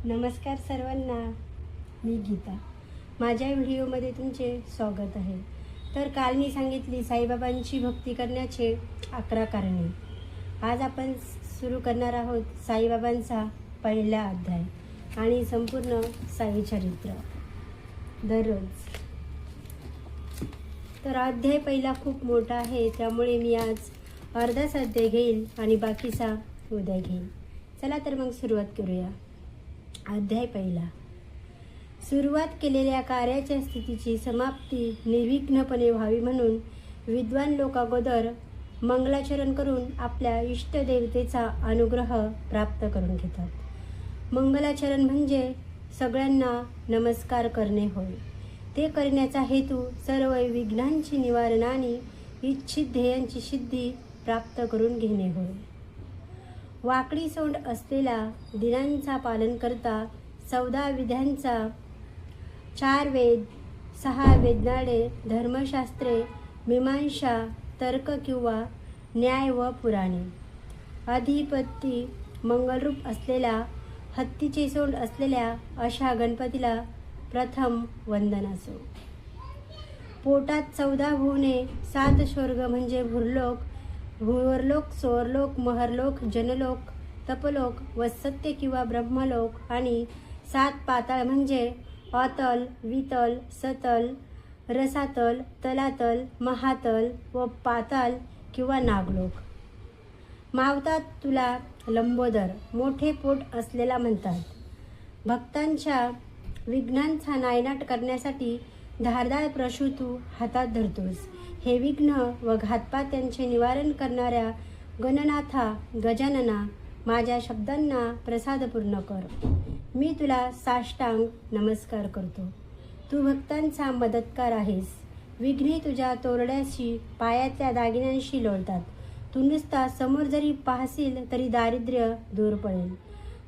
नमस्कार सर्वांना, मी गीता. माझ्या व्हिडिओमध्ये तुमचे स्वागत आहे. तर काल मी सांगितली साईबाबांची भक्ती करण्याचे 11 कारणे. आज आपण सुरू करणार आहोत साईबाबांचा पहिला अध्याय आणि संपूर्ण साई चरित्र दररोज. तर अध्याय पहिला खूप मोठा आहे, त्यामुळे मी आज अर्धाच अध्याय घेईल आणि बाकीचा उद्या घेईल. चला तर मग सुरुवात करूया. अध्याय पहिला. सुरुवात केलेल्या कार्याच्या स्थितीची समाप्ती निर्विघ्नपणे व्हावी म्हणून विद्वान लोक अगोदर मंगलाचरण करून आपल्या इष्टदेवतेचा अनुग्रह प्राप्त करून घेतात. मंगलाचरण म्हणजे सगळ्यांना नमस्कार करणे होय. ते करण्याचा हेतू सर्व विघ्नांची निवारण आणि इच्छित ध्येयांची सिद्धी प्राप्त करून घेणे होय. वाकडी सोंड असलेला दिनांचा पालन करता 14 विद्यांचा, 4 वेद, 6 वेदनाडे, धर्मशास्त्रे, मीमांसा, तर्क किंवा न्याय व पुराणे, अधिपती मंगलरूप असलेला हत्तीचे सोंड असलेल्या अशा गणपतीला प्रथम वंदन असो. पोटात 14 भुवने, 7 स्वर्ग म्हणजे भूर्लोक, भूवर्लोक, स्वर्लोक, महरलोक, जनलोक, तपलोक व सत्य किंवा ब्रह्मलोक आणि 7 पाताळ म्हणजे अतल, वितल, सतल, रसातल, तलातल, महातल व पाताल किंवा नागलोक. मावतात तुला लंबोदर, मोठे पोट असलेला म्हणतात. भक्तांच्या विघ्नांचा नायनाट करण्यासाठी धारदार प्रशू तू हातात धरतोस. हे विघ्न व घातपात्यांचे निवारण करणाऱ्या गणनाथा गजानना, माझ्या शब्दांना प्रसादपूर्ण कर. मी तुला साष्टांग नमस्कार करतो. तू भक्तांचा मदतकार आहेस. विघ्ने तुझ्या तोरड्याशी, पायातल्या दागिन्यांशी लोळतात. तू नुसता समोर जरी पाहशील तरी दारिद्र्य दूर पडेल.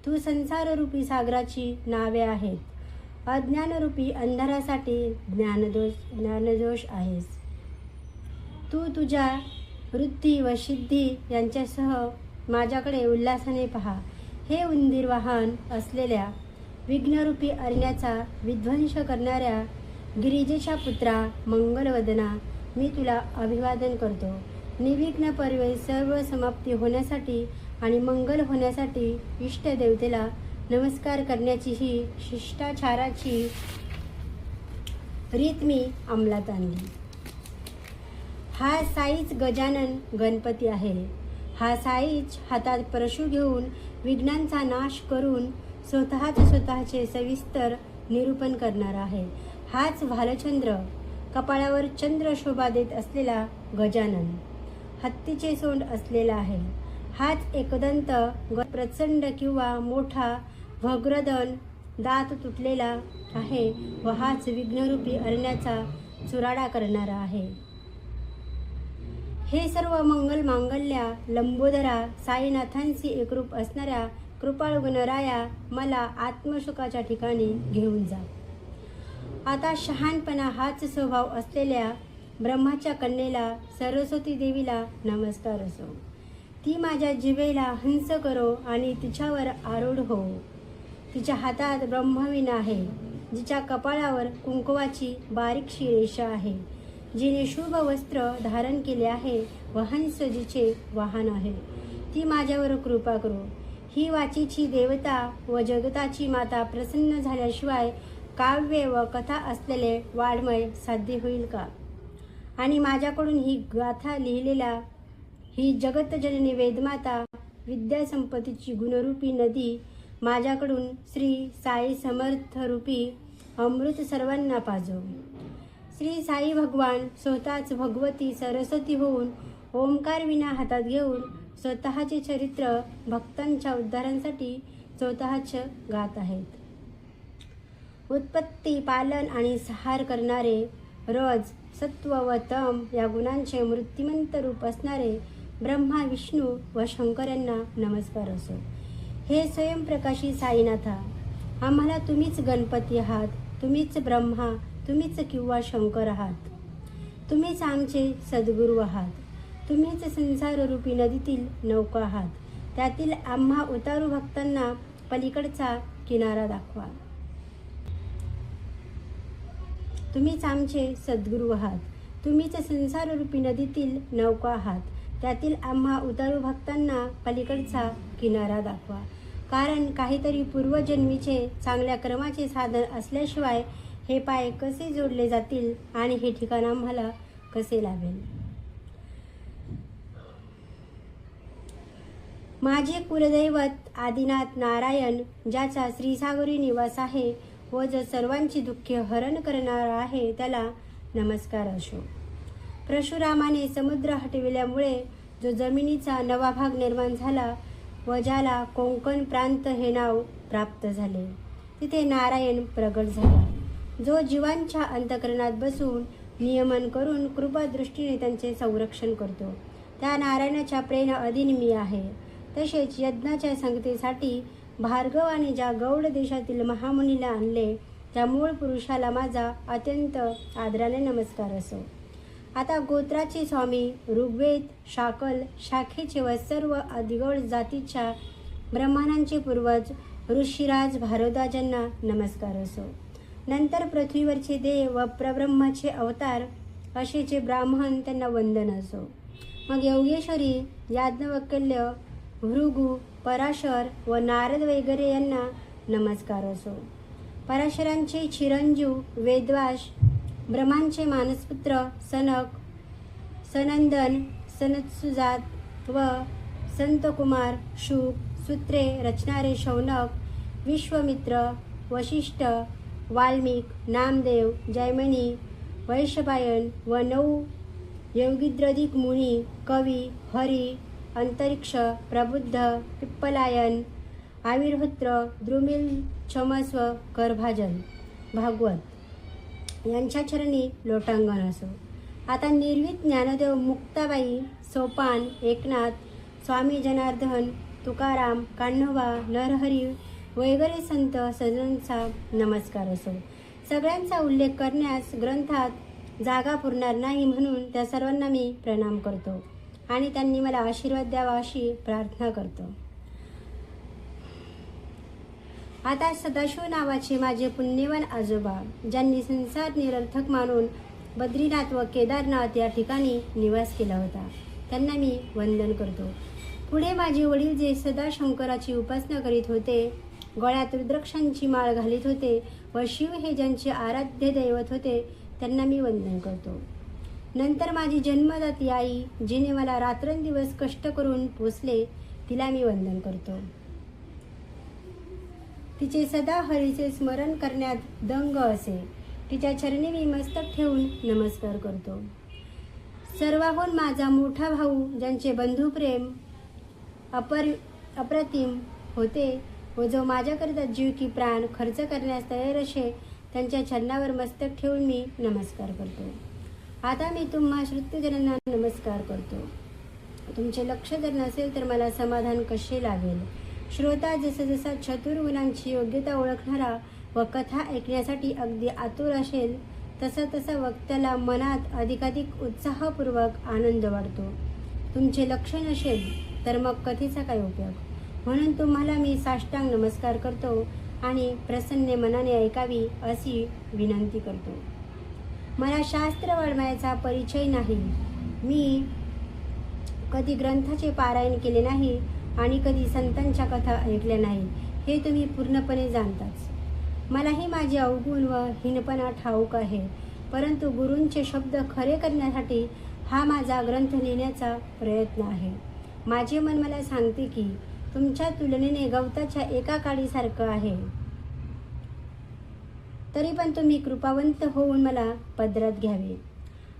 तू संसाररूपी सागराची नावे आहेत. अज्ञानरूपी अंधारासाठी ज्ञानदोष आहेस. तू तुझ्या वृत्ती व सिद्धी यांच्यासह माझ्याकडे उल्हासाने पहा. हे उंदीर वाहन असलेल्या विघ्नरूपी अरण्याचा विध्वंस करणाऱ्या गिरिजेच्या पुत्रा मंगलवदना, मी तुला अभिवादन करतो. निर्विघ्न पर्वे सर्व समाप्ती होण्यासाठी आणि मंगल होण्यासाठी इष्टदेवतेला नमस्कार करण्याची ही शिष्टाचाराची रीत मी अंमलात आणली. हा साईच गजानन गणपती आहे. हा साईच हातात परशु घेऊन विघ्नांचा नाश करून स्वतःचे सविस्तर निरूपण करणार आहे. हाच भालचंद्र, कपाळावर चंद्र शोभा देत असलेला गजानन, हत्तीचे सोंड असलेला आहे. हाच एकदंत प्रचंड किंवा मोठा भग्रदन, दात तुटलेला आहे व हाच विघ्नरूपी अरण्याचा चुराडा करणारा आहे. हे सर्व मंगल मांगल्या लंबोदरा, साईनाथांशी एकरूप असणाऱ्या कृपाळू गणराया, मला आत्मसुखाच्या ठिकाणी घेऊन जा. आता शहाणपणा हाच स्वभाव असलेल्या ब्रह्माच्या कन्येला सरस्वती देवीला नमस्कार असो. ती माझ्या जिभेला हंस करो आणि तिच्यावर आरूढ हो. तिच्या हातात ब्रह्मवीणा आहे, जिच्या कपाळावर कुंकवाची बारीकशी रेषा आहे, जिने शुभ वस्त्र धारण केले आहे व हंस जिचे वाहन आहे. ती माझ्यावर कृपा करो. ही वाचीची देवता व जगताची माता प्रसन्न झाल्याशिवाय काव्य व कथा असलेले वाङ्मय साध्य होईल का? आणि माझ्याकडून ही गाथा लिहिलेला ही जगतजननी वेदमाता विद्यासंपत्तीची गुणरूपी नदी माझ्याकडून श्री साई समर्थरूपी अमृत सर्वांना पाजो. श्री साई भगवान स्वतःच भगवती सरस्वती होऊन ओंकार विना हातात घेऊन स्वतःचे चरित्र भक्तांच्या उद्धारांसाठी स्वतःच गात आहेत. उत्पत्ती, पालन आणि संहार करणारे, रज, सत्व व तम या गुणांचे मूर्तिमंत रूप असणारे ब्रह्मा, विष्णू व शंकर यांना नमस्कार असो. हे स्वयंप्रकाशी साईनाथा, आम्हाला तुम्हीच गणपती आहात, तुम्हीच ब्रह्मा, तुम्हीच किंवा शंकर आहात. तुम्हीच आमचे सद्गुरू आहात. तुम्हीच संसाररूपी नदीतील नौका आहात. त्यातील आम्हा उतारू भक्तांना पलीकडचा किनारा दाखवा. तुम्हीच आमचे सद्गुरू आहात. तुम्हीच संसाररूपी नदीतील नौका आहात. त्यातील आम्हा उतारू भक्तांना पलीकडचा किनारा दाखवा. कारण काहीतरी पूर्वजन्मीचे चांगल्या कर्माचे साधन असल्याशिवाय हे पाय कसे जोडले जातील आणि हे ठिकाण आम्हाला कसे लाभेल. माझे कुलदैवत आदिनाथ नारायण, ज्याचा श्रीसागरी निवास आहे व जो सर्वांची दुःखे हरण करणारा आहे, त्याला नमस्कार असो. परशुरामाने समुद्र हटविल्यामुळे जो जमिनीचा नवा भाग निर्माण झाला व ज्याला कोकण प्रांत हे नाव प्राप्त झाले, तिथे नारायण प्रगट झाला, जो जीवांच्या अंतःकरणात बसून नियमन करून कृपादृष्टीने त्यांचे संरक्षण करतो. त्या नारायणाच्या प्रेम अधीन मी आहे. तसेच यज्ञाच्या संगतीसाठी भार्गवाने ज्या गौड देशातील महामुनीला आणले, त्या मूळ पुरुषाला माझा अत्यंत आदराने नमस्कार असो. आता गोत्राचे स्वामी, ऋग्वेद, शाकल, शाखेचे व सर्व आदिगौड जातीच्या ब्राह्मणांचे पूर्वज ऋषिराज भारद्वाजांना नमस्कार असो. नंतर पृथ्वीवरचे देव व परब्रह्माचे अवतार असे जे ब्राह्मण, त्यांना वंदन असो. मग योगेश्वरी, याज्ञवल्क्य, भृगु, पराशर व नारद वगैरे यांना नमस्कार असो. पराशरांचे चिरंजीव वेदव्यास, ब्रह्मांचे मानसपुत्र सनक, सनंदन, सनत्सुजात व संतकुमार, शुक, सूत्रे रचणारे शौनक, विश्वामित्र, वशिष्ठ, वाल्मिक, नामदेव, जैमिनी, वैशंपायन व 9 योगीद्रदिक मुनी, कवी, हरी, अंतरिक्ष, प्रबुद्ध, पिप्पलायन, आविर्होत्र, द्रुमिल, क्षमस्व, करभाजन, भागवत यांच्या चरणी लोटांगण असो. आता निर्वीत ज्ञानदेव, मुक्ताबाई, सोपान, एकनाथ, स्वामी जनार्दन, तुकाराम, कान्होबा, नरहरी वगैरे संत सज्जनांचा नमस्कार असो. सगळ्यांचा उल्लेख करण्यास ग्रंथात जागा पुरणार नाही, म्हणून त्या सर्वांना मी प्रणाम करतो आणि त्यांनी मला आशीर्वाद द्यावा अशी प्रार्थना करतो. आता सदाशिव नावाचे माझे पुण्यवान आजोबा, ज्यांनी संसार निरर्थक मानून बद्रीनाथ व केदारनाथ या ठिकाणी निवास केला होता, त्यांना मी वंदन करतो. पुढे माझे वडील जे सदा शंकराची उपासना करीत होते, गळ्यात रुद्राक्षांची माळ घालीत होते व शिव हे ज्यांचे आराध्य दैवत होते, त्यांना मी वंदन करतो. नंतर माझी जन्मदाती आई, जिने मला रात्रंदिवस कष्ट करून पोसले, तिला मी वंदन करतो. तिचे सदा हरीचे स्मरण करण्यात दंग असे. तिच्या चरणी मी मस्तक ठेवून नमस्कार करतो. सर्वाहून माझा मोठा भाऊ, ज्यांचे बंधुप्रेम अप्रतिम होते व जो माझ्याकरिता जीव की प्राण खर्च करण्यास तयार असे, त्यांच्या चरणावर मस्तक ठेवून मी नमस्कार करतो. आता मी तुम्हा श्रुत्यजनांना नमस्कार करतो. तुमचे लक्ष जर नसेल तर मला समाधान कसे लागेल. श्रोता जसा जसा चतुर्गुणांची योग्यता ओळखणारा व कथा ऐकण्यासाठी अगदी आतुर असेल, तसा तसा वक्त्याला मनात अधिकाधिक उत्साहपूर्वक आनंद वाटतो. तुमचे लक्ष नसेल तर मग कथेचा काय उपयोग. म्हणून तुम्हाला मी साष्टांग नमस्कार करतो आणि प्रसन्न मनाने ऐकावी अशी विनंती करतो. मला शास्त्र वाङ्मयाचा परिचय नाही. मी कधी ग्रंथाचे पारायण केले नाही आणि कधी संतांच्या कथा ऐकल्या नाही, हे तुम्ही पूर्णपणे जाणताच. मलाही माझे अवगुण व हीनपणा ठाऊक आहे, परंतु गुरूंचे शब्द खरे करण्यासाठी हा माझा ग्रंथ लिहिण्याचा प्रयत्न आहे. माझे मन मला सांगते की तुमच्या तुलनेने गवताच्या एका काडीसारखं आहे, तरी पण तुम्ही कृपावंत होऊन मला पदरात घ्यावे.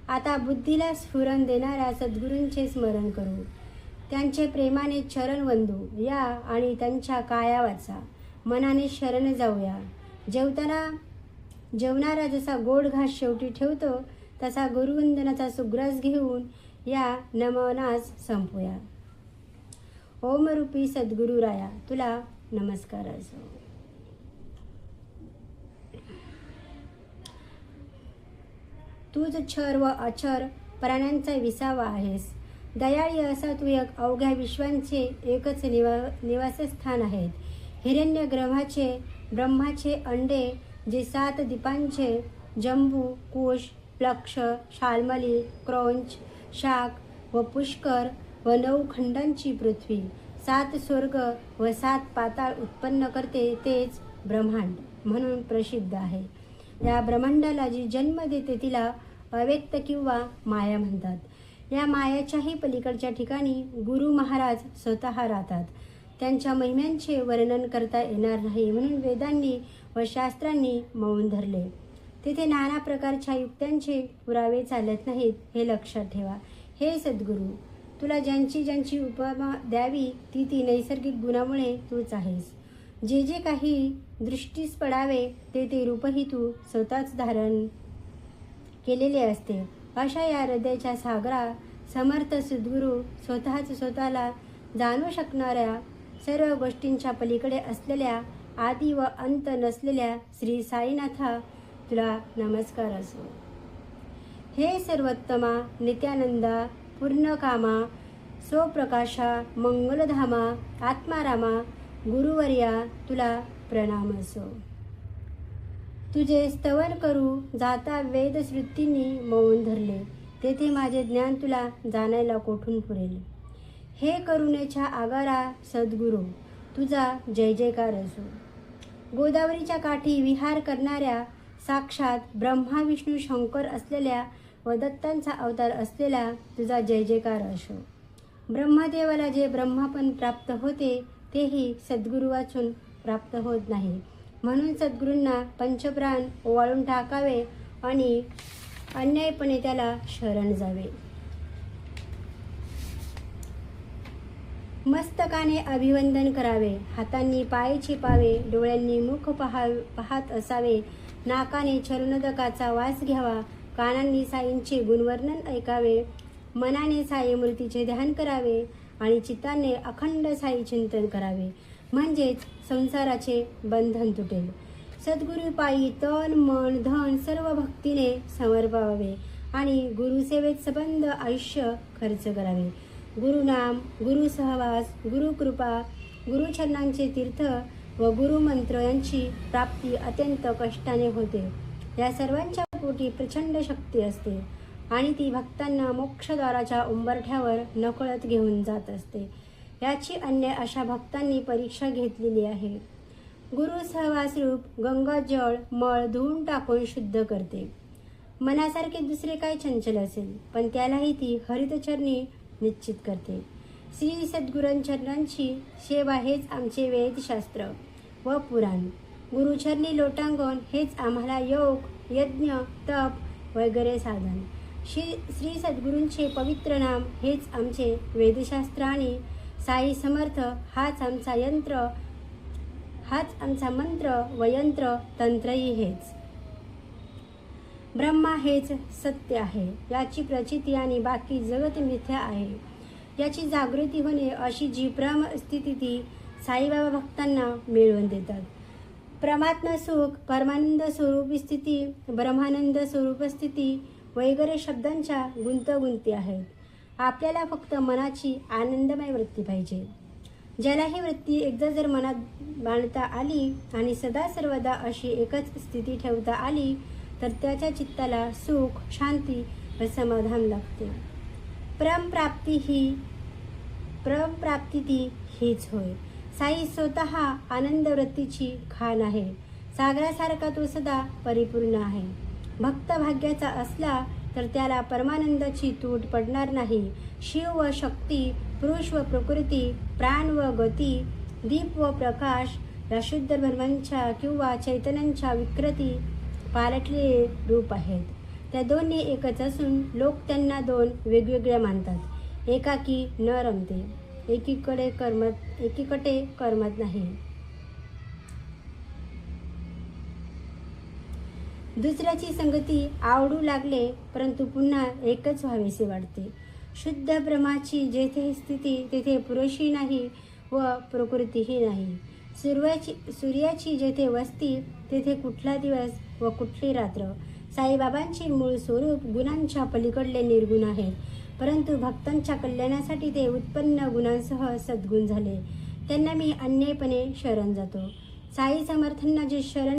आता बुद्धीला स्फुरण देणाऱ्या सद्गुरूंचे स्मरण करू, त्यांचे प्रेमाने चरण वंदू या आणि त्यांच्या काया वाचा मनाने शरण जाऊया. जेवणारा जसा गोड घास शेवटी ठेवतो, तसा गुरुवंदनाचा सुग्रास घेऊन या नमनास संपूया. ओमरूपी सद्गुरू राया, तुला नमस्कार असो. तूच क्षर व अक्षर प्राण्यांचा विसावा आहेस. दयाळी असा तू एक अवघ्या विश्वांचे एकच निवासस्थान आहेत. हिरण्यगर्भाचे ब्रह्माचे अंडे जे 7 दीपांचे जंबू, कुश, प्लक्ष, शाल्मली, क्रौंच, शाक व पुष्कर व 9 खंडांची पृथ्वी, 7 स्वर्ग व 7 पाताळ उत्पन्न करते तेच ब्रह्मांड म्हणून प्रसिद्ध आहे. या ब्रह्मांडाला जी जन्म देते तिला अव्यक्त किंवा माया म्हणतात. या मायाच्याही पलीकडच्या ठिकाणी गुरु महाराज स्वतः राहतात. त्यांच्या महिम्यांचे वर्णन करता येणार नाही म्हणून वेदांनी व शास्त्रांनी मौन धरले. तेथे नाना प्रकारच्या युक्त्यांचे पुरावे चालत नाहीत हे लक्षात ठेवा. हे सद्गुरू, तुला ज्यांची ज्यांची उपमा द्यावी ती ती नैसर्गिक गुणामुळे तूच आहेस. जे जे काही दृष्टीस पडावे ते ते रूपही तू स्वतःच धारण केलेले असते. अशा या हृदयाच्या सागरा समर्थ सद्गुरू स्वतःच स्वतःला जाणू शकणाऱ्या सर्व गोष्टींच्या पलीकडे असलेल्या आदी व अंत नसलेल्या श्री साईनाथा तुला नमस्कार असो. हे सर्वोत्तमा, नित्यानंदा, पूर्णकामा, स्वप्रकाशा, मंगलधामा, आत्मारामा, गुरुवर्या तुला प्रणाम असो. तुझे स्तवन करू जाता वेदश्रुतींनी मौन धरले. तेथे माझे ज्ञान तुला जाणायला कोठून पुरेल. हे करुणेच्या आगारा सद्गुरू तुझा जय जयकार असो. गोदावरीच्या काठी विहार करणाऱ्या साक्षात ब्रह्मा विष्णू शंकर असलेल्या व दत्तांचा अवतार असलेला तुझा जय जयकार असो. ब्रह्मदेवाला जे ब्रह्मापण प्राप्त होते तेही सद्गुरू वाचून प्राप्त होत नाही. म्हणून सद्गुरूंना पंचप्राण ओवाळून टाकावे आणि अन्यायपणे त्याला शरण जावे. मस्तकाने अभिवंदन करावे, हातांनी पाय चिपावे, डोळ्यांनी मुख पाहत असावे, नाकाने चरणोदकाचा वास घ्यावा, कानांनी साईंचे गुणवर्णन ऐकावे, मनाने साई मूर्तीचे ध्यान करावे आणि चित्ताने अखंड साई चिंतन करावे. म्हणजेच संसाराचे बंधन तुटेल. सद्गुरू पायी तन मन धन सर्व भक्तीने समर्पावे आणि गुरुसेवेत सबंध आयुष्य खर्च करावे. गुरुनाम, गुरु सहवास, गुरुकृपा, गुरुचरणांचे तीर्थ व गुरुमंत्र यांची प्राप्ती अत्यंत कष्टाने होते. या सर्वांच्या पोटी प्रचंड शक्ती असते आणि ती भक्तांना मोक्षद्वाराच्या उंबरठ्यावर नकळत घेऊन जात असते. याची अन्य अशा भक्तांनी परीक्षा घेतलेली आहे. गुरु सहवास रूप गंगाजळ मळ धुवून टाकून शुद्ध करते. मनासारखे दुसरे काय चंचल असेल पण त्यालाही ती हरितचरणी निश्चित करते. श्री सद्गुरूंचरणांची सेवा हेच आमचे वेदशास्त्र व पुराण. गुरुचरणी लोटांगण हेच आम्हाला योग यज्ञ तप वगैरे साधन. श्री सद्गुरूंचे पवित्र नाम हेच आमचे वेदशास्त्र आणि साई समर्थ हाच आमचा मंत्र व यंत्र तंत्रही हेच. ब्रह्मा हेच सत्य आहे, याची प्रचिती आणि बाकी जगत मिथ्या आहे याची जागृती होणे अशी जी स्थिती ती साईबाबा भक्तांना मिळवून देतात. परमात्मा सुख, परमानंद स्वरूप स्थिती, ब्रह्मानंद स्वरूप स्थिती वगैरे शब्दांच्या गुंतगुंती आहेत. आपल्याला फक्त मनाची आनंदमय वृत्ती पाहिजे. ज्याला ही वृत्ती एकदा जर मनात बांधता आली आणि सदा सर्वदा अशी एकच स्थिती ठेवता आली तर त्याच्या चित्ताला सुख, शांती व समाधान लागते. परमप्राप्ती ती हीच होय. साई स्वतः आनंद वृत्तीची खाण आहे. सागरासारखा तो सदा परिपूर्ण आहे. भक्त भाग्याचा असला तर त्याला परमानंदाची तूट पडणार नाही. शिव व शक्ती, पुरुष व प्रकृती, प्राण व गती, दीप व प्रकाश या शुद्ध ब्रह्मांच्या किंवा चैतन्यांच्या विकृती पालटलेले रूप आहेत. त्या दोन्ही एकच असून लोक त्यांना दोन वेगवेगळ्या मानतात. एकाकी न रमते, एकीकडे करमत नाही. दुसऱ्याची संगती आवडू लागले परंतु पुन्हा एकच व्हावेसे वाटते. शुद्ध ब्रह्माची जेथे स्थिती तेथे पुरुषही नाही व प्रकृतीही नाही. सूर्याची जेथे वस्ती तेथे कुठला दिवस व कुठली रात्र. साईबाबांचे मूळ स्वरूप गुणांच्या पलीकडले निर्गुण आहेत, परंतु भक्तांच्या कल्याणासाठी ते उत्पन्न गुणांसह सद्गुण झाले. त्यांना मी अन्यायपणे शरण जातो. साई समर्थांना जे शरण